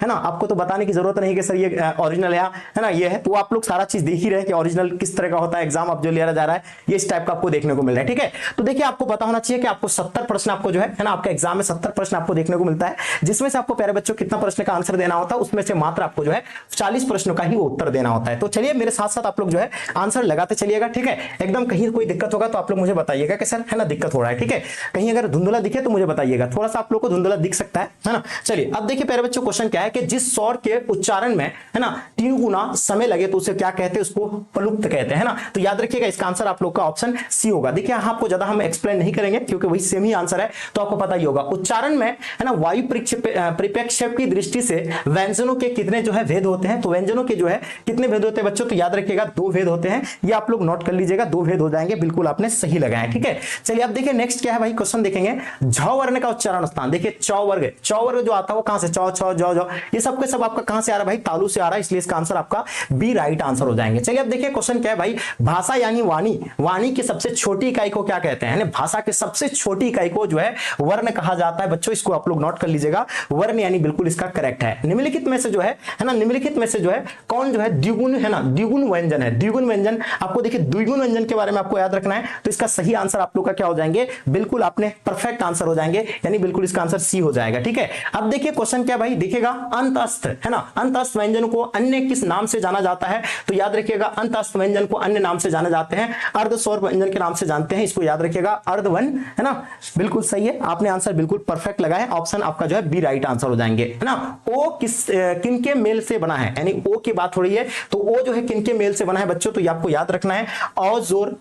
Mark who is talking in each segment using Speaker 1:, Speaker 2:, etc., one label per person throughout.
Speaker 1: है ना, आपको तो बताने की जरूरत नहीं कि सर ये ओरिजिनल है ना, ये है, तो आप लोग सारा चीज देख ही रहे हैं कि ओरिजिनल किस तरह का होता है, एग्जाम आप जो लिया जा रहा है ये इस टाइप का आपको देखने को मिल रहा है। ठीक है, तो देखिए आपको पता होना चाहिए कि आपको 70 प्रश्न आपको जो है ना, आपके एग्जाम में 70 प्रश्न आपको देखने को मिलता है, जिसमें से आपको प्यारे बच्चों कितना प्रश्न का आंसर देना होता है, उसमें से मात्र आपको जो है 40 प्रश्नों का ही उत्तर देना होता है। तो चलिए मेरे साथ साथ आप लोग जो है आंसर लगाते चलिएगा। ठीक है, एकदम कहीं कोई दिक्कत होगा तो आप लोग मुझे बताइएगा कि सर है ना दिक्कत हो रहा है। ठीक है, कहीं अगर धुंधला दिखे तो मुझे बताइएगा, थोड़ा सा आप लोग को धुंधला दिख सकता है ना। चलिए अब देखिए प्यारे बच्चों क्वेश्चन क्या है कि जिस स्वर के उच्चारण में है ना 3 गुना समय लगे तो उसे क्या कहते हैं, उसको प्लुप्त कहते हैं ना। तो याद रखिएगा इसका आंसर आप लोग का ऑप्शन सी होगा। देखिए आपको ज्यादा हम एक्सप्लेन नहीं करेंगे क्योंकि वही सेम ही आंसर है, तो आपको पता ही होगा। उच्चारण में है ना वायु परिप्रेक्ष्य की दृष्टि से व्यंजनों के कितने जो है भेद होते हैं, तो व्यंजनों के जो है कितने भेद होते हैं बच्चों, तो याद रखिएगा 2 भेद होते हैं, ये आप लोग नोट कर लीजिएगा, 2 भेद हो जाएंगे, बिल्कुल आपने सही लगाया। ठीक है, चलिए अब देखिए नेक्स्ट क्या है भाई, क्वेश्चन देखेंगे झ वर्ण का उच्चारण स्थान। देखिए च वर्ग जो आता है वो कहां से, च छ ज ज, ये सब के सब आपका कहां से आ रहा है भाई, तालु से आ रहा है, इसलिए इसका आंसर आपका बी राइट आंसर हो जाएंगे। चलिए अब देखिए क्वेश्चन क्या है भाई, भाषा यानी वाणी, वाणी की सबसे छोटी इकाई को क्या कहते हैं, भाषा की सबसे छोटी इकाई को जो है वर्ण कहा जाता है। बच्चों इसको आप लोग नोट कर लीजिएगा, वर्ण यानी बिल्कुल इसका करेक्ट है। निम्नलिखित में से जो है ना, निम्नलिखित में से जो है कौन जो है द्विगुण है ना, द्विगुण व्यंजन है। द्विगुण व्यंजन आपको देखिए द्विगुण व्यंजन के बारे में आपको याद रखना है, तो इसका सही आंसर आप लोग का क्या हो जाएंगे, बिल्कुल आपने परफेक्ट आंसर हो जाएंगे, यानी बिल्कुल इसका आंसर सी हो जाएगा। ठीक है, अब देखिए क्वेश्चन क्या भाई, देखिएगा अंतस्थ है ना, अंतस्थ व्यंजन को अन्य किस नाम से जाना जाता है, तो याद रखिएगा अंतस्थ व्यंजन को अन्य नाम से जाने जाते हैं, अर्ध स्वर व्यंजन के नाम से जानते हैं, इसको याद रखिएगा अर्धवन है ना, बिल्कुल सही है, आपने आंसर बिल्कुल परफेक्ट लगाया, ऑप्शन आपका जो है बी राइट आंसर हो जाएंगे है ना। ओ किनके मेल से बना है, यानी ओ की बात हो रही है, तो ओ जो है किनके मेल से बना है बच्चों, तो ये आपको याद रखना है और जोर।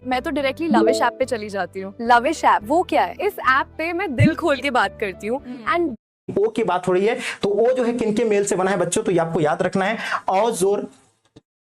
Speaker 2: मैं तो डायरेक्टली लविश ऐप पे चली जाती हूँ। लविश ऐप वो क्या है, इस ऐप पे मैं दिल खोल के बात करती हूँ। एंड
Speaker 1: ओ की बात हो रही है, तो ओ जो है किनके मेल से बना है बच्चों, तो ये आपको याद रखना है और जोर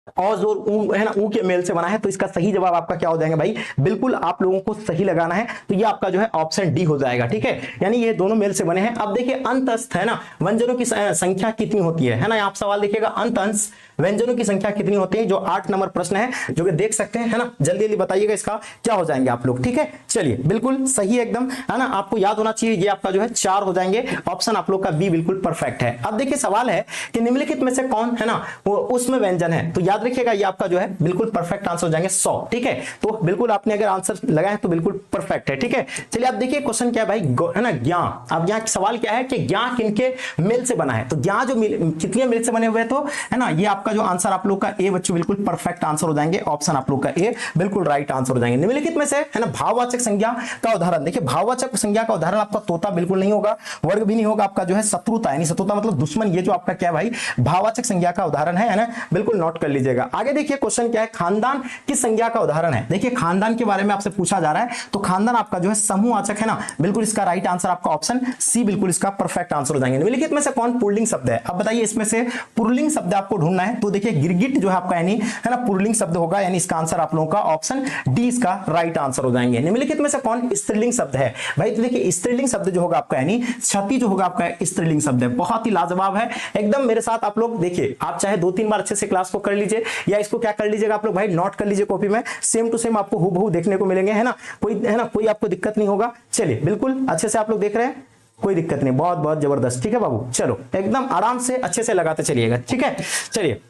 Speaker 1: ऊ है ना, ऊ के मेल से बना है, तो इसका सही जवाब आपका क्या हो जाएगा भाई, बिल्कुल आप लोगों को सही लगाना है, तो ये आपका जो है ऑप्शन डी हो जाएगा। ठीक है, यानी ये दोनों मेल से बने हैं। अब देखिए अंतस्थ है ना व्यंजनों की संख्या कितनी होती है ना, आप सवाल देखिएगा अंतस्थ व्यंजनों की संख्या कितनी होती है, जो 8 नंबर प्रश्न है जो कि देख सकते हैं है ना, जल्दी जल्दी बताइएगा इसका क्या हो जाएंगे आप लोग। ठीक है, चलिए बिल्कुल सही एकदम है ना, आपको याद होना चाहिए, ये आपका जो है 4 हो जाएंगे, ऑप्शन आप लोग का बी बिल्कुल परफेक्ट है। अब देखिए सवाल है कि निम्नलिखित में से कौन है ना वो उसमें व्यंजन है, तो याद रखिएगा ये आपका जो है बिल्कुल परफेक्ट आंसर हो जाएंगे 100। ठीक है, तो बिल्कुल आपने अगर आंसर लगाए तो बिल्कुल परफेक्ट है। ठीक है, चलिए आप देखिए क्वेश्चन क्या है भाई, है ना ज्ञा। अब यहाँ सवाल क्या है कि ज्ञा किनके मेल से बना है, तो ज्ञा जो कितने मेल से बने हुए, तो है ना ये आपका जो आंसर आप लोग का ए बच्चों बिल्कुल परफेक्ट आंसर हो जाएंगे, ऑप्शन आप लोग का ए बिल्कुल राइट आंसर हो जाएंगे। निम्नलिखित में से है ना भाववाचक संज्ञा का उदाहरण, देखिए भाववाचक संज्ञा का उदाहरण आपका तोता बिल्कुल नहीं होगा, वर्ग भी नहीं होगा, आपका जो है शत्रुता, यानी शत्रुता मतलब दुश्मन, ये जो आपका क्या भाई भाववाचक संज्ञा का उदाहरण है ना, बिल्कुल नोट कर लीजिएगा। आगे देखिए क्वेश्चन क्या है, खानदान किस संज्ञा का उदाहरण है। देखिए खानदान के बारे में आपसे पूछा जा रहा है, तो खानदान आपका जो है समूहवाचक है ना, बिल्कुल इसका राइट आंसर आपका ऑप्शन सी बिल्कुल इसका परफेक्ट आंसर हो जाएंगे। निम्नलिखित में से कौन पुल्लिंग शब्द है, अब बताइए इसमें से पुल्लिंग शब्द आपको ढूंढना है, तो देखिए गिरगिट जो है आपका यानी है ना पुल्लिंग शब्द होगा, यानी इसका आंसर आप लोगों का ऑप्शन डी इसका राइट आंसर हो जाएंगे। निम्नलिखित में से कौन स्त्रीलिंग शब्द है भाई, तो देखिए स्त्रीलिंग शब्द जो होगा आपका यानी क्षति जो होगा आपका स्त्रीलिंग शब्द है, बहुत ही लाजवाब है एकदम। मेरे साथ आप लोग देखिए, आप चाहे 2-3 बार अच्छे से क्लास को कर लीजिए, या इसको क्या कर लीजिएगा आप लोग भाई नोट कर लीजिए कॉपी में, सेम टू सेम आपको हूबहू देखने को मिलेंगे है ना, कोई आपको दिक्कत नहीं होगा। चलिए बिल्कुल अच्छे से आप लोग देख रहे हैं, कोई दिक्कत नहीं, बहुत बहुत जबरदस्त। ठीक है बाबू, चलो एकदम आराम से अच्छे से लगाते चलिएगा। ठीक है, चलिए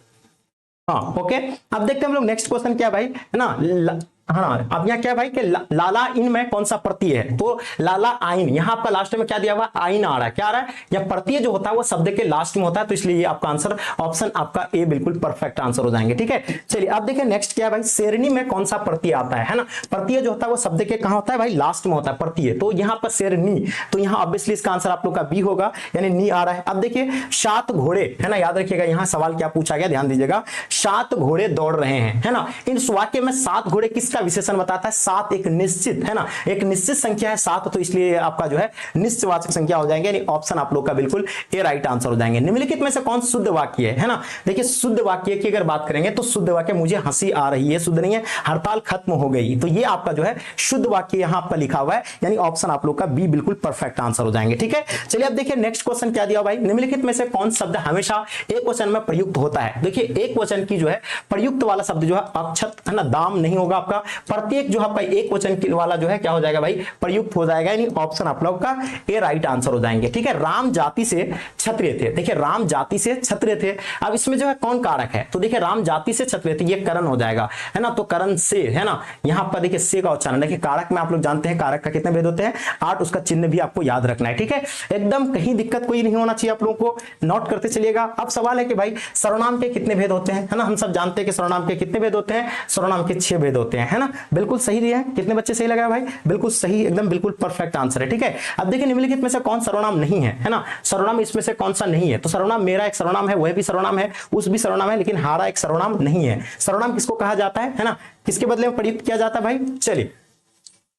Speaker 1: हाँ ओके। अब देखते हैं हम लोग नेक्स्ट क्वेश्चन क्या भाई है ना, हाँ अब यहाँ क्या भाई कि लाला इन में कौन सा प्रत्यय है, तो लाला आइन, यहाँ आपका लास्ट में क्या दिया हुआ आइन आ रहा है, क्या आ रहा है, यह प्रत्यय जो होता है वो शब्द के लास्ट में होता है, तो इसलिए ये आपका आंसर ऑप्शन आपका ए बिल्कुल परफेक्ट आंसर हो जाएंगे। ठीक है, चलिए अब देखिए नेक्स्ट क्या है भाई, शेरनी में कौन सा प्रत्यय आता है ना, प्रत्यय जो होता है वो शब्द के कहां होता है भाई, लास्ट में होता है प्रत्यय, तो यहाँ पर शेरनी, तो यहाँ ऑब्वियसली इसका आंसर आप लोग का बी होगा, यानी नी आ रहा है। अब देखिए 7 घोड़े है ना, याद रखिएगा यहाँ सवाल क्या पूछा गया, ध्यान दीजिएगा, 7 घोड़े दौड़ रहे हैं है ना, इन वाक्य में 7 घोड़े किसका विशेषण बताता है, 7 एक निश्चित है ना, एक निश्चित संख्या है 7, तो इसलिए आपका जो है निश्चयवाचक संख्या हो जाएंगे, यानी ऑप्शन आप लोग का बिल्कुल ए राइट आंसर हो जाएंगे। निम्नलिखित में से कौन शुद्ध वाक्य है ना, देखिए शुद्ध वाक्य की अगर बात करेंगे तो शुद्ध वाक्य मुझे हंसी आ रही है, शुद्ध नहीं है, हड़ताल खत्म हो गई, तो ये आपका जो है शुद्ध वाक्य यहाँ आपका लिखा हुआ है, यानी ऑप्शन आप लोग का बी बिल्कुल परफेक्ट आंसर हो जाएंगे। ठीक है, चलिए अब देखिए नेक्स्ट क्वेश्चन क्या दिया भाई, निम्नलिखित में से कौन शब्द हमेशा एक वचन में प्रयुक्त होता है। देखिए एक वचन की जो है प्रयुक्त वाला शब्द जो है अक्षत है ना, दाम नहीं होगा आपका, प्रत्येक जो आपका एक वचन के वाला जो है क्या हो जाएगा भाई, प्रयुक्त हो जाएगा, यानी ऑप्शन आप लोग का ए राइट आंसर हो जाएंगे। ठीक है, राम जाति से क्षत्रिय थे। देखिए राम जाति से क्षत्रिय थे, अब इसमें जो है कौन कारक है, तो देखिए राम जाति से क्षत्रिय थे, ये करण हो जाएगा, है ना, तो करण से, है ना, यहां पर देखिए से का उच्चारण, देखिए कारक में आप लोग जानते हैं कारक का कितने भेद होते हैं, 8, उसका चिन्ह भी आपको याद रखना है। ठीक है, एकदम कहीं दिक्कत कोई नहीं होना चाहिए, आप लोगों को नोट करते चलिएगा। अब सवाल है कि भाई सर्वनाम के कितने भेद होते हैं, है ना, हम सब जानते हैं कि सर्वनाम के कितने भेद होते हैं, सर्वनाम के 6 भेद होते हैं, है ना, बिल्कुल सही दिया है। कितने बच्चे सही लगाया भाई, बिल्कुल सही, एकदम बिल्कुल परफेक्ट आंसर है। ठीक है, अब देखिए निम्नलिखित में से कौन सर्वनाम नहीं है ना, सर्वनाम इसमें से कौन सा नहीं है, तो सर्वनाम मेरा एक सर्वनाम है, वह भी सर्वनाम है, उस भी सर्वनाम है, लेकिन हारा एक सर्वनाम नहीं है। सर्वनाम किसको कहा जाता है ना, किसके बदले में प्रयुक्त किया जाता है भाई, चलिए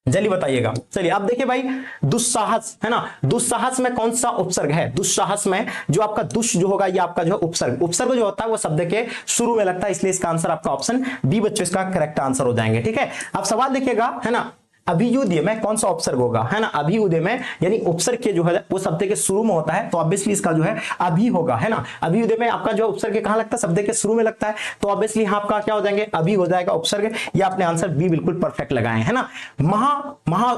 Speaker 1: जल्दी बताइएगा। चलिए अब देखिए भाई, दुस्साहस, है ना, दुस्साहस में कौन सा उपसर्ग है, दुस्साहस में जो आपका दुष् जो होगा ये आपका जो है उपसर्ग, उपसर्ग जो होता है वो शब्द के शुरू में लगता है, इसलिए इसका आंसर आपका ऑप्शन बी बच्चों इसका करेक्ट आंसर हो जाएंगे। ठीक है, अब सवाल देखिएगा, है ना, अभियुदय में कौन सा उपसर्ग होगा, है ना, अभियुदय में यानी उपसर्ग के जो है वो शब्द के शुरू में होता है, तो ऑब्वियसली इसका जो है अभी होगा, है ना, अभियुदय में आपका जो उपसर्ग कहां लगता है, शब्द के शुरू में लगता है, तो ऑब्वियसली यहां आपका क्या हो जाएंगे, अभी हो जाएगा उपसर्ग। ये आपने आंसर बी बिल्कुल परफेक्ट लगाए, है ना।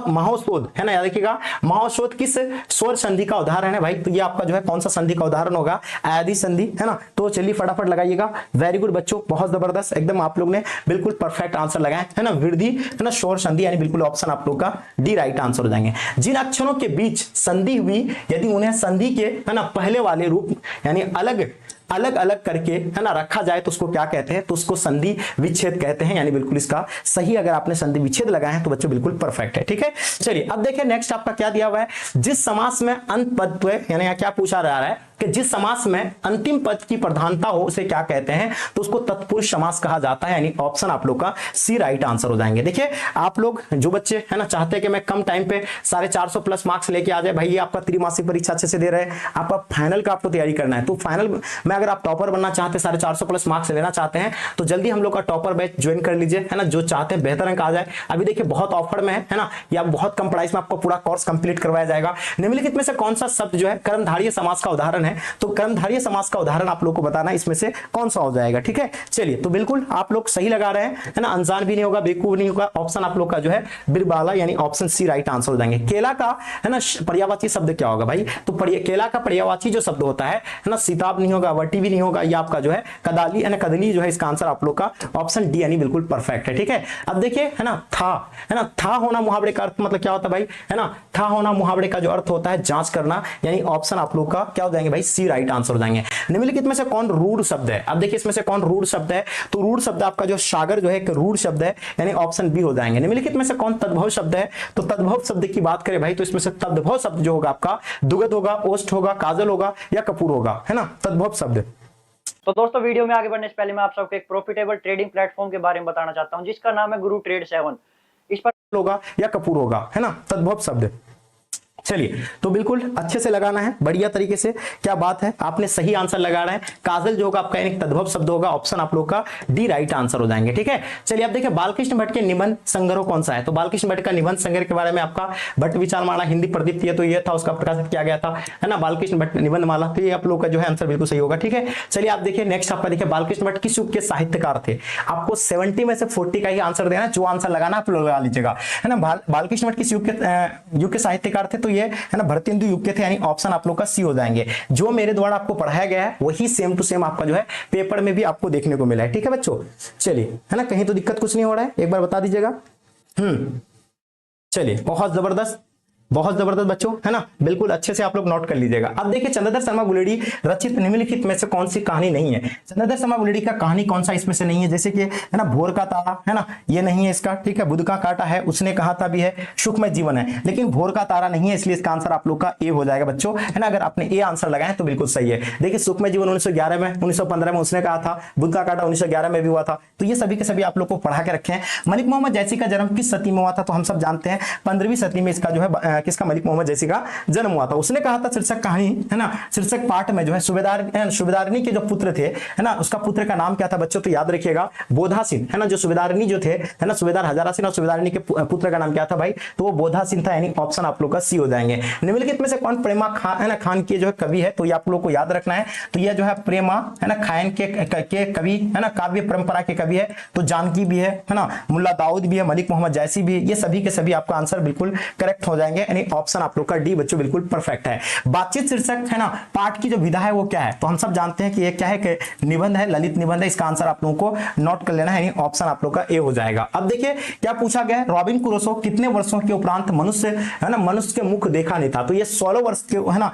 Speaker 1: महोशोध, है ना, याद रखिएगा, महोशोध किस स्वर संधि का उदाहरण है भाई, तो ये आपका जो है कौन सा संधि का उदाहरण होगा, आदि संधि, है ना, तो चलिए फटाफट लगाइएगा। वेरी गुड बच्चों, बहुत जबरदस्त, एकदम आप लोग ने बिल्कुल परफेक्ट आंसर लगाए, है ना, वृद्धि, है ना, स्वर संधि, यानी बिल्कुल ऑप्शन आप लोग का डी राइट आंसर हो जाएंगे। जिन अक्षरों के बीच संधि हुई, यदि उन्हें संधि के, है ना, पहले वाले रूप यानी अलग अलग करके, है ना, रखा जाए तो उसको क्या कहते हैं, तो उसको संधि विच्छेद कहते हैं, यानी बिल्कुल इसका सही अगर आपने संधि विच्छेद लगाए हैं तो बच्चों बिल्कुल परफेक्ट है। ठीक है, चलिए अब देखिए नेक्स्ट आपका क्या दिया हुआ है, जिस समास में अंत पद, यानी क्या पूछा जा रहा है कि जिस समास में अंतिम पद की प्रधानता हो उसे क्या कहते हैं, तो उसको तत्पुरुष समास कहा जाता है, यानी ऑप्शन आप लोग का सी राइट आंसर हो जाएंगे। देखिए आप लोग जो बच्चे, है ना, चाहते हैं कि मैं कम टाइम पे 450 प्लस मार्क्स लेके आ जाए, भाई ये आपका त्रिमासिक परीक्षा अच्छे से दे रहे हैं, आपका फाइनल का आपको तैयारी करना है, तो फाइनल में अगर आप टॉपर बनना चाहते हैं, 450 प्लस मार्क्स लेना चाहते हैं, तो जल्दी हम लोग का टॉपर बैच ज्वाइन कर लीजिए, है ना, जो चाहते हैं बेहतर अंक आ जाए। अभी देखिए बहुत ऑफर में है ना, या बहुत कम प्राइस में आपको पूरा कोर्स कंप्लीट करवाया जाएगा। निम्नलिखित में से कौन सा शब्द जो है कर्मधारय समास का उदाहरण है, तो कर्मधारय समास का उदाहरण आप लोग को बताना है, इसमें से कौन सा हो जाएगा। ठीक है, चलिए तो बिल्कुल आप लोग सही लगा रहे हैं, है ना, अनजान भी नहीं होगा, बेवकूफ नहीं होगा, ऑप्शन आप लोग का जो है बिरबाला, यानी ऑप्शन सी राइट आंसर हो जाएंगे। केला का, है ना, पर्यायवाची शब्द क्या होगा भाई, तो केला का पर्यायवाची जो शब्द होता है ना, सीताब नहीं होगा, वटी भी नहीं होगा, ये आपका जो है कदाली, है ना, कदली जो है, इसका आंसर आप लोग का ऑप्शन डी यानी बिल्कुल परफेक्ट है। ठीक है, अब देखिए, है ना, था, है ना, था होना मुहावरे का अर्थ मतलब क्या होता है भाई, है ना, था होना मुहावरे का जो अर्थ होता है जांच करना, यानी ऑप्शन आप लोग का क्या हो जाएंगे भाई, सी राइट आंसर हो जाएंगे। निम्नलिखित में से कौन रूढ़ शब्द है, अब देखिए इसमें से कौन रूढ़ शब्द है, तो रूढ़ शब्द आपका जो सागर जो है एक रूढ़ शब्द है, यानी ऑप्शन बी हो जाएंगे। निम्नलिखित में से कौन तद्भव शब्द है, तो तद्भव शब्द की बात करें भाई, तो इसमें से तद्भव शब्द जो होगा आपका दुगध होगा, ओष्ठ होगा, काजल होगा या कपूर होगा, है ना, तद्भव शब्द।
Speaker 3: तो दोस्तों वीडियो में आगे बढ़ने से पहले मैं आप सबको एक प्रॉफिटेबल ट्रेडिंग प्लेटफॉर्म के बारे में बताना चाहता हूं, जिसका नाम है गुरु ट्रेड 7। इस पर
Speaker 1: होगा या कपूर होगा, है ना, तद्भव शब्द। चलिए तो बिल्कुल अच्छे से लगाना है, बढ़िया तरीके से, क्या बात है, आपने सही आंसर लगा रहे हैं। काजल जो होगा आपका यानी तद्भव शब्द होगा, ऑप्शन आप लोग का डी राइट आंसर हो जाएंगे। ठीक है, चलिए अब देखिए बालकृष्ण भट्ट के निबंध संग्रह कौन सा है, तो बालकृष्ण भट्ट का निबंध संग्रह के बारे में आपका भट्ट विचार माला हिंदी प्रदीप्ति, तो ये था, उसका प्रकाशित किया गया था, है ना, बालकृष्ण भट्ट निबंध माला, तो ये आप लोग का जो है आंसर बिल्कुल सही होगा। ठीक है, चलिए आप देखिए नेक्स्ट आपका देखिए बालकृष्ण भट्ट किस युग के साहित्यकार थे, आपको 70 में से 40 का ही आंसर देना, जो आंसर लगाना आप लोग लगा लीजिएगा, है ना। बालकृष्ण भट्ट किस युग के साहित्यकार थे, तो ये है ना भरतेंदु युग के थे, यानी ऑप्शन आप लोग का सी हो जाएंगे। जो मेरे द्वारा आपको पढ़ाया गया है वही सेम टू सेम आपका जो है पेपर में भी आपको देखने को मिला है। ठीक है बच्चों, चलिए, है ना, कहीं तो दिक्कत कुछ नहीं हो रहा है, एक बार बता दीजिएगा। चलिए बहुत जबरदस्त, बहुत जबरदस्त बच्चों, है ना, बिल्कुल अच्छे से आप लोग नोट कर लीजिएगा। अब देखिए चंद्रधर शर्मा गुलेडी रचित निम्नलिखित में से कौन सी कहानी नहीं है, चंद्रधर शर्मा गुलेडी का कहानी कौन सा इसमें से नहीं है, जैसे कि, है ना, भोर का तारा, है ना, ये नहीं है इसका। ठीक है, बुध का कांटा है, उसने कहा था भी है, सुखमय जीवन है, लेकिन भोर का तारा नहीं है, इसलिए इसका आंसर आप लोग का ए हो जाएगा बच्चों, है ना। अगर आपने ए आंसर लगाए तो बिल्कुल सही है। देखिए सुखमय जीवन 1911 में, 1915 में उसने कहा था, बुध का कांटा 1911 में भी हुआ था, तो ये सभी के सभी आप लोग को पढ़ा के रखे हैं। मलिक मोहम्मद जैसी का जन्म किस सदी में हुआ था, तो हम सब जानते हैं 15वीं सदी में इसका जो है किसका, मलिक मोहम्मद जैसी का जन्म हुआ था। उसने कहा था शीर्षक कहानी है ना, शीर्षक पाठ में जो है सुबेदारनी के जो पुत्र थे है ना, उसका पुत्र का नाम क्या था बच्चों, तो याद रखिएगा बोधा सिंह है ना। जो सुबेदारनी जो थे है ना, सुबेदार हजारा सिंह और सुबेदारनी के पुत्र का नाम क्या था भाई, तो वो बोधा सिंह था, यानी ऑप्शन आप लोग का सी हो जाएंगे। निम्नलिखित में से कौन प्रेमा खान है ना, खान के जो है कवि है, तो ये आप लोग को याद रखना है। तो ये जो है प्रेमा है ना खान के कवि है ना, काव्य परंपरा के कवि है। तो जानकी भी है ना, मुल्ला दाऊद भी है, मलिक मोहम्मद जैसी भी है, ये सभी के सभी आपका आंसर बिल्कुल करेक्ट हो जाएंगे, यानी ऑप्शन आप लोग का डी बच्चों बिल्कुल परफेक्ट है। बातचीत शीर्षक है ना, पाठ की जो विधा है वो क्या है, तो हम सब जानते हैं कि ये क्या है कि निबंध है, ललित निबंध है। इसका आंसर आप लोगों को नोट कर लेना है, यानी ऑप्शन आप लोग का ए हो जाएगा। अब देखिए क्या पूछा गया है, रॉबिन क्रूसो कितने वर्षों के उपरांत मनुष्य है ना, मनुष्य के मुख देखा नहीं था, तो ये 16 वर्ष के है ना